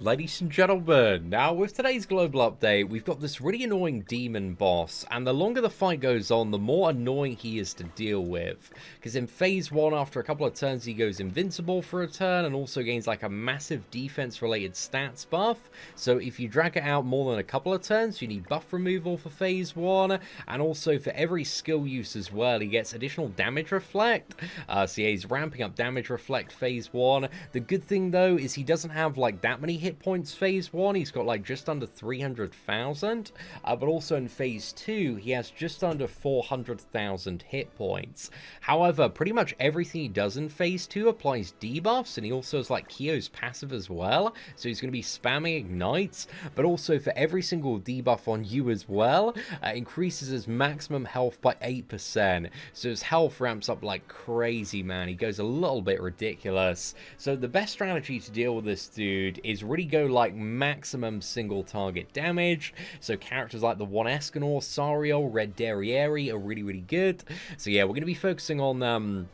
Ladies and gentlemen, now with today's global update, we've got this really annoying demon boss, and the longer the fight goes on, the more annoying he is to deal with. Because in phase 1, after a couple of turns, he goes invincible for a turn, and also gains like a massive defense-related stats buff. So if you drag it out more than a couple of turns, you need buff removal for phase 1, and also for every skill use as well, he gets additional damage reflect. So yeah, he's ramping up damage reflect phase 1. The good thing though is he doesn't have like that many hit points phase 1. He's got like just under 300,000, but also in phase 2 he has just under 400,000 hit points. However, pretty much everything he does in phase 2 applies debuffs, and he also has like Kyo's passive as well, so he's going to be spamming ignites, but also for every single debuff on you as well, increases his maximum health by 8%, so his health ramps up like crazy, man. He goes a little bit ridiculous. So the best strategy to deal with this dude is really go like maximum single target damage. So characters like the one Escanor, Sariel, Red Derriere are really good. So yeah, we're going to be focusing on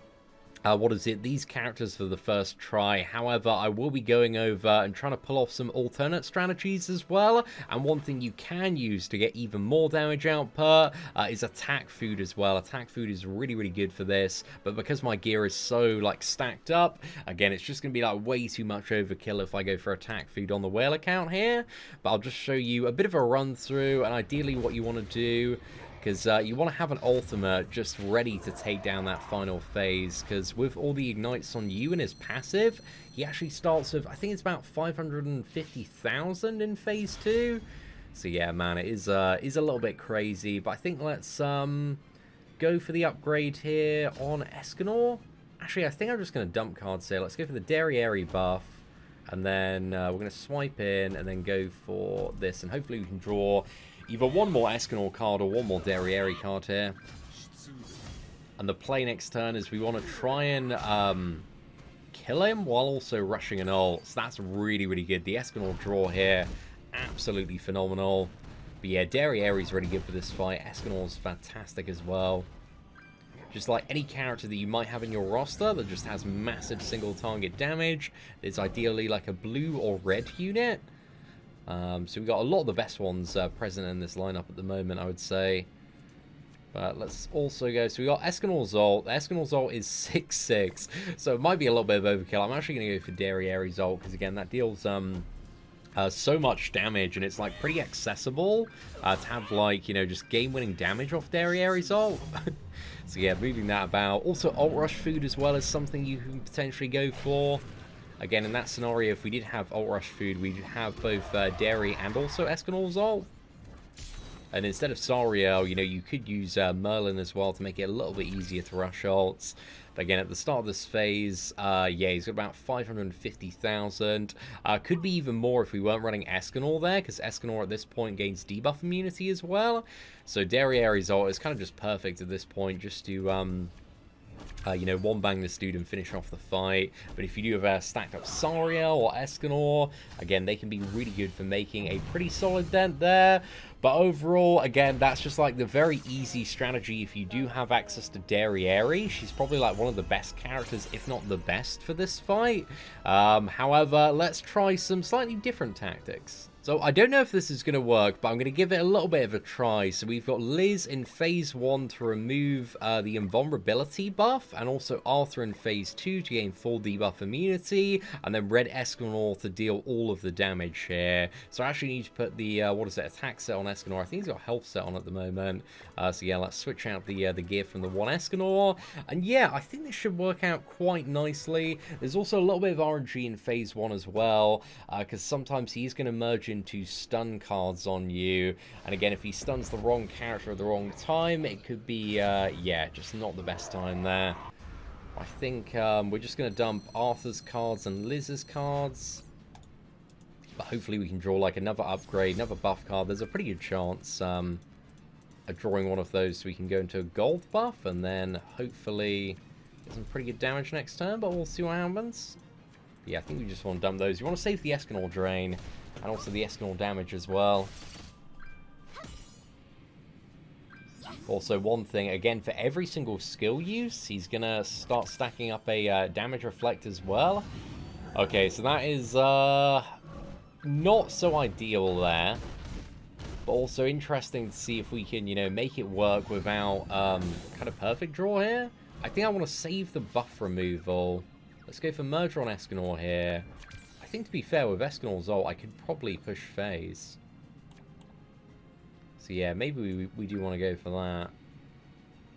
these characters for the first try. However, I will be going over and trying to pull off some alternate strategies as well. And one thing you can use to get even more damage output is attack food as well. Attack food is really good for this, but because my gear is so like stacked up, again, it's just gonna be like way too much overkill if I go for attack food on the whale account here. But I'll just show you a bit of a run through, and ideally what you want to do, because you want to have an ultimate just ready to take down that final phase, because with all the ignites on you and his passive, he actually starts with, I think it's about 550,000 in phase 2. So yeah, man, it is a little bit crazy, but I think let's go for the upgrade here on Escanor. Actually, I think I'm just going to dump cards here. Let's go for the Derriere buff, and then we're going to swipe in and then go for this, and hopefully we can draw either one more Escanor card or one more Derriere card here. And the play next turn is we want to try and kill him while also rushing an ult. So that's really good. The Escanor draw here, absolutely phenomenal. But yeah, Derriere's really good for this fight. Escanor's fantastic as well. Just like any character that you might have in your roster that just has massive single target damage, there's ideally like a blue or red unit. So we've got a lot of the best ones present in this lineup at the moment, I would say. But let's also go, so we got Escanor's ult. Escanor's ult is 6/6, so it might be a little bit of overkill. I'm actually going to go for Derriere's ult, because again, that deals so much damage, and it's like pretty accessible to have like, you know, just game-winning damage off Derriere's ult. So yeah, moving that about. Also, ult rush food as well is something you can potentially go for. Again, in that scenario, if we did have ult rush food, we'd have both Derry and also Escanor's ult. And instead of Sariel, you know, you could use Merlin as well to make it a little bit easier to rush ults. But again, at the start of this phase, yeah, he's got about 550,000. Could be even more if we weren't running Escanor there, because Escanor at this point gains debuff immunity as well. So Derriere's ult is kind of just perfect at this point, just to you know, one-bang this dude and finish off the fight. But if you do have stacked up Sariel or Escanor, again, they can be really good for making a pretty solid dent there. But overall, again, that's just like the very easy strategy if you do have access to Derriere. She's probably like one of the best characters, if not the best, for this fight. However, let's try some slightly different tactics. So I don't know if this is going to work, but I'm going to give it a little bit of a try. So we've got Liz in phase 1 to remove the invulnerability buff, and also Arthur in phase 2 to gain full debuff immunity, and then Red Escanor to deal all of the damage here. So I actually need to put the, attack set on Escanor. I think he's got health set on at the moment. So yeah, let's switch out the gear from the one Escanor. And yeah, I think this should work out quite nicely. There's also a little bit of RNG in phase 1 as well, because sometimes he's going to merge into stun cards on you, and again, if he stuns the wrong character at the wrong time, it could be yeah, just not the best time there. I think we're just going to dump Arthur's cards and Liz's cards, but hopefully we can draw like another upgrade, another buff card. There's a pretty good chance of drawing one of those, so we can go into a gold buff and then hopefully get some pretty good damage next turn, but we'll see what happens. Yeah, I think we just want to dump those. You want to save the Escanor drain and also the Escanor damage as well. Also, one thing, again, for every single skill use, he's going to start stacking up a damage reflect as well. Okay, so that is not so ideal there. But also interesting to see if we can, you know, make it work without kind of perfect draw here. I think I want to save the buff removal. Let's go for Murder on Escanor here. I think, to be fair, with Escanor's ult, I could probably push phase. So yeah, maybe we do want to go for that.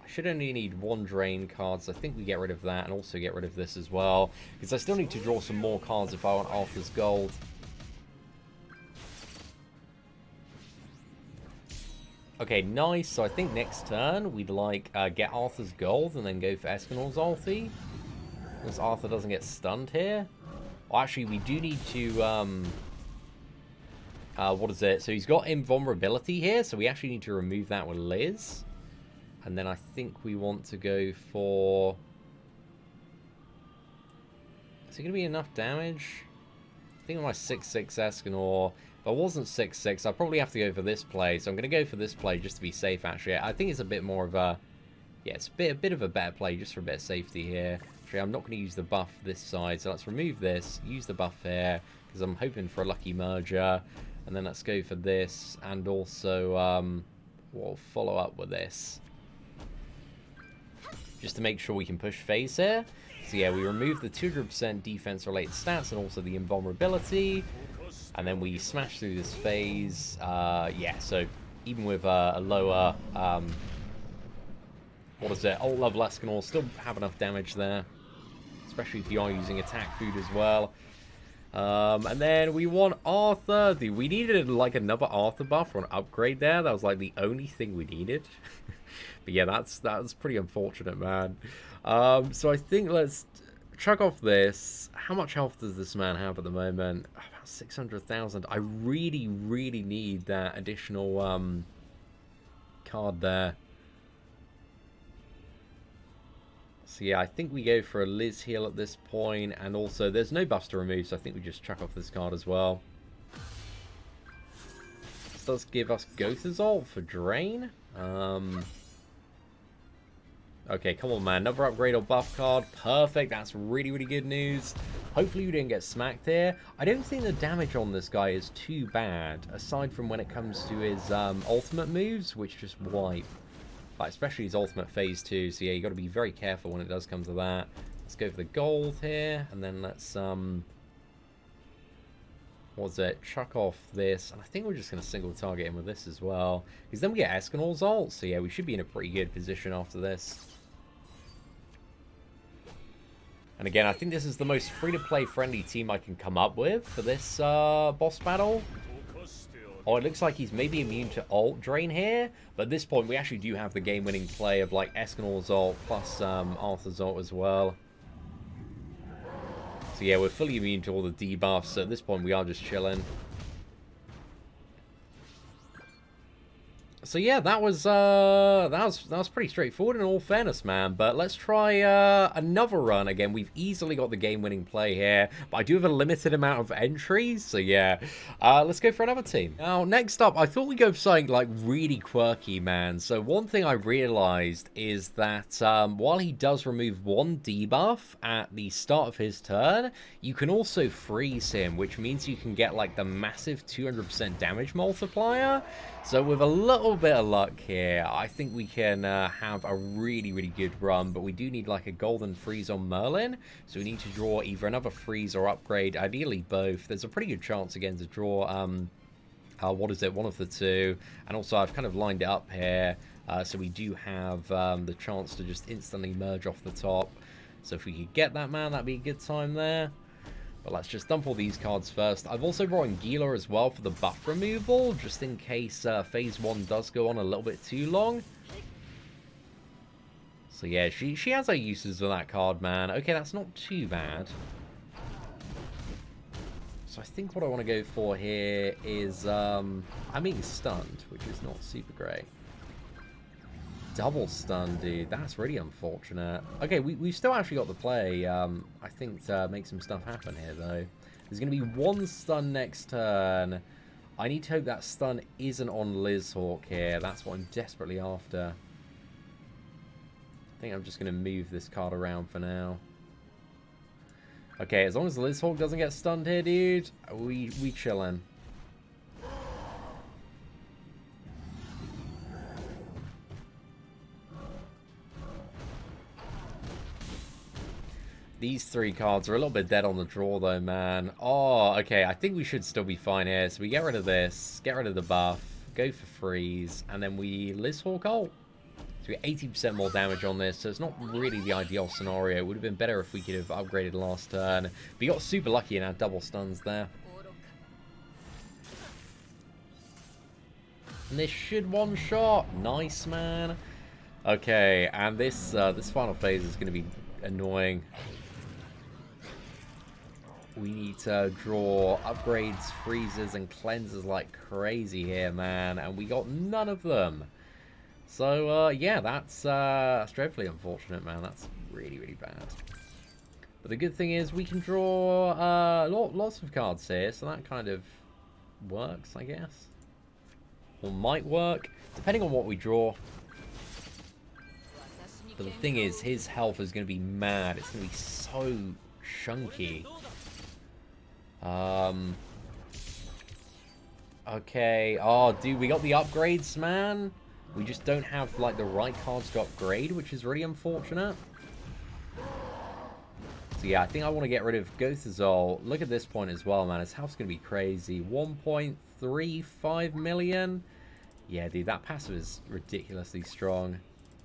I should only need one drain card, so I think we get rid of that and also get rid of this as well. Because I still need to draw some more cards if I want Arthur's gold. Okay, nice. So I think next turn we'd like get Arthur's gold and then go for Escanor's ulti. Because Arthur doesn't get stunned here. Well, actually, we do need to... what is it? So he's got invulnerability here, so we actually need to remove that with Liz. And then I think we want to go for... Is it going to be enough damage? I think with my 6/6 Escanor... If I wasn't 6/6, I'd probably have to go for this play. So I'm going to go for this play just to be safe, actually. I think it's a bit more of a... Yeah, it's a bit of a better play just for a bit of safety here. Actually, I'm not going to use the buff this side. So let's remove this, use the buff here, because I'm hoping for a lucky merger. And then let's go for this, and also we'll follow up with this. Just to make sure we can push phase here. So yeah, we remove the 200% defense-related stats and also the invulnerability. And then we smash through this phase. Yeah, so even with a lower... what is it? Ult level Escanor still have enough damage there. Especially if you are using attack food as well. And then we want Arthur. Dude, we needed like another Arthur buff or an upgrade there. That was like the only thing we needed. But yeah, that's pretty unfortunate, man. So I think let's chuck off this. How much health does this man have at the moment? About 600,000. I really, really need that additional card there. So yeah, I think we go for a Liz heal at this point, and also there's no buffs to remove, so I think we just chuck off this card as well. This does give us Gotha's ult for drain. Okay, come on, man. Another upgrade or buff card. Perfect. That's really, really good news. Hopefully we didn't get smacked here. I don't think the damage on this guy is too bad, aside from when it comes to his ultimate moves, which just wipe. Like, especially his ultimate phase 2. So yeah, you got to be very careful when it does come to that. Let's go for the gold here, and then let's what's it? Chuck off this, and I think we're just going to single target him with this as well, because then we get Escanor's ult. So yeah, we should be in a pretty good position after this. And again, I think this is the most free-to-play friendly team I can come up with for this boss battle. Oh, it looks like he's maybe immune to ult drain here. But at this point, we actually do have the game-winning play of like Escanor's ult plus Arthur's ult as well. So yeah, we're fully immune to all the debuffs. So at this point, we are just chilling. So yeah, that was pretty straightforward in all fairness, man. But let's try another run. Again, we've easily got the game-winning play here, but I do have a limited amount of entries. So yeah, let's go for another team. Now, next up, I thought we'd go for something like really quirky, man. So one thing I realized is that while he does remove one debuff at the start of his turn, you can also freeze him, which means you can get like the massive 200% damage multiplier. So with a little bit of luck here, I think we can have a really, really good run. But we do need like a golden freeze on Merlin. So we need to draw either another freeze or upgrade, ideally both. There's a pretty good chance again to draw, what is it, one of the two. And also I've kind of lined it up here. So we do have the chance to just instantly merge off the top. So if we could get that, man, that'd be a good time there. But let's just dump all these cards first. I've also brought in Gila as well for the buff removal, just in case phase 1 does go on a little bit too long. So yeah, she has her uses for that card, man. Okay, that's not too bad. So I think what I want to go for here is, I'm being stunned, which is not super great. Double stun, dude. That's really unfortunate. Okay, we've still actually got the play, I think, to make some stuff happen here, though. There's going to be one stun next turn. I need to hope that stun isn't on Lizhawk here. That's what I'm desperately after. I think I'm just going to move this card around for now. Okay, as long as the Lizhawk doesn't get stunned here, dude, we chillin'. These 3 cards are a little bit dead on the draw, though, man. Oh, okay, I think we should still be fine here. So we get rid of this, get rid of the buff, go for freeze, and then we Lizhawk ult. So we get 80% more damage on this, so it's not really the ideal scenario. It would have been better if we could have upgraded last turn. We got super lucky in our double stuns there. And this should one-shot. Nice, man. Okay, and this final phase is going to be annoying. We need to draw upgrades, freezes, and cleansers like crazy here, man. And we got none of them. So, yeah, that's dreadfully unfortunate, man. That's really, really bad. But the good thing is we can draw lots of cards here, so that kind of works, I guess. Or might work, depending on what we draw. But the thing is, his health is going to be mad. It's going to be so chunky. Okay. Oh, dude, we got the upgrades, man. We just don't have, like, the right cards to upgrade, which is really unfortunate. So, yeah, I think I want to get rid of Gothazol. Look at this point as well, man. His health's going to be crazy. 1.35 million. Yeah, dude, that passive is ridiculously strong.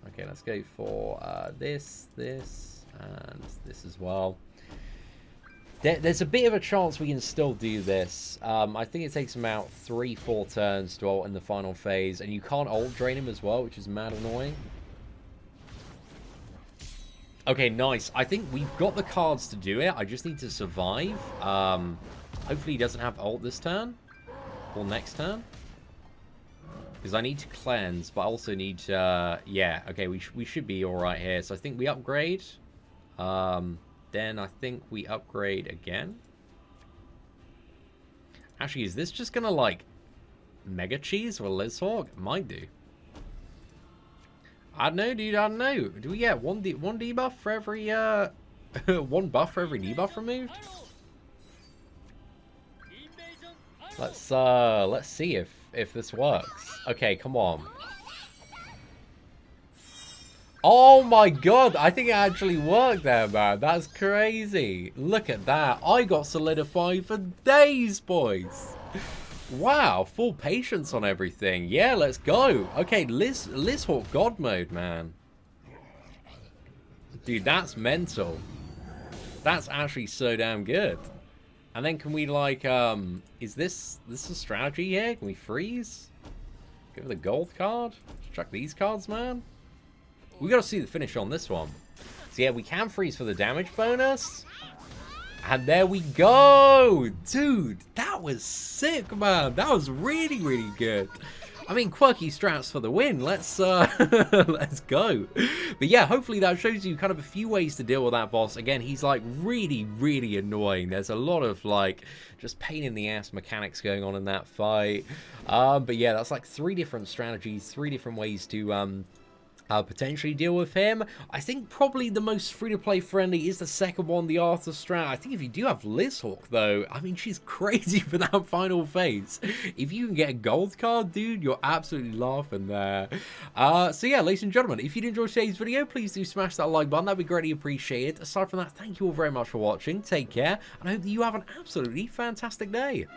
Okay, let's go for this, and this as well. There's a bit of a chance we can still do this. I think it takes him about 3-4 turns to ult in the final phase, and you can't ult drain him as well, which is mad annoying. Okay, nice. I think we've got the cards to do it. I just need to survive. Hopefully he doesn't have ult this turn, or next turn. Because I need to cleanse, but I also need to... yeah, okay, we should be alright here. So I think we upgrade. Then I think we upgrade again. Actually, is this just gonna, like, Mega Cheese or Lizhawk? Might do. I don't know, dude, I don't know. Do we get one debuff for every, one buff for every debuff removed? Let's see if this works. Okay, come on. Oh my god, I think it actually worked there, man. That's crazy. Look at that. I got solidified for days, boys. Wow, full patience on everything. Yeah, let's go. Okay, Lizhawk God mode, man. Dude, that's mental. That's actually so damn good. And then can we, like, is this a strategy here? Can we freeze? Go for the gold card? Chuck these cards, man. We gotta see the finish on this one. So yeah, we can freeze for the damage bonus. And there we go! Dude, that was sick, man. That was really, really good. I mean, Quirky Strats for the win. Let's let's go. But yeah, hopefully that shows you kind of a few ways to deal with that boss. Again, he's like really, really annoying. There's a lot of like just pain in the ass mechanics going on in that fight. But yeah, that's like 3 different strategies, 3 different ways to potentially deal with him. I think probably the most free-to-play friendly is the second one, the Arthur Strat. I think if you do have Lizhawk, though, I mean, she's crazy for that final phase. If you can get a gold card, dude, you're absolutely laughing there. So yeah, ladies and gentlemen, if you did enjoy today's video, please do smash that like button. That'd be greatly appreciated. Aside from that, thank you all very much for watching. Take care, and I hope that you have an absolutely fantastic day.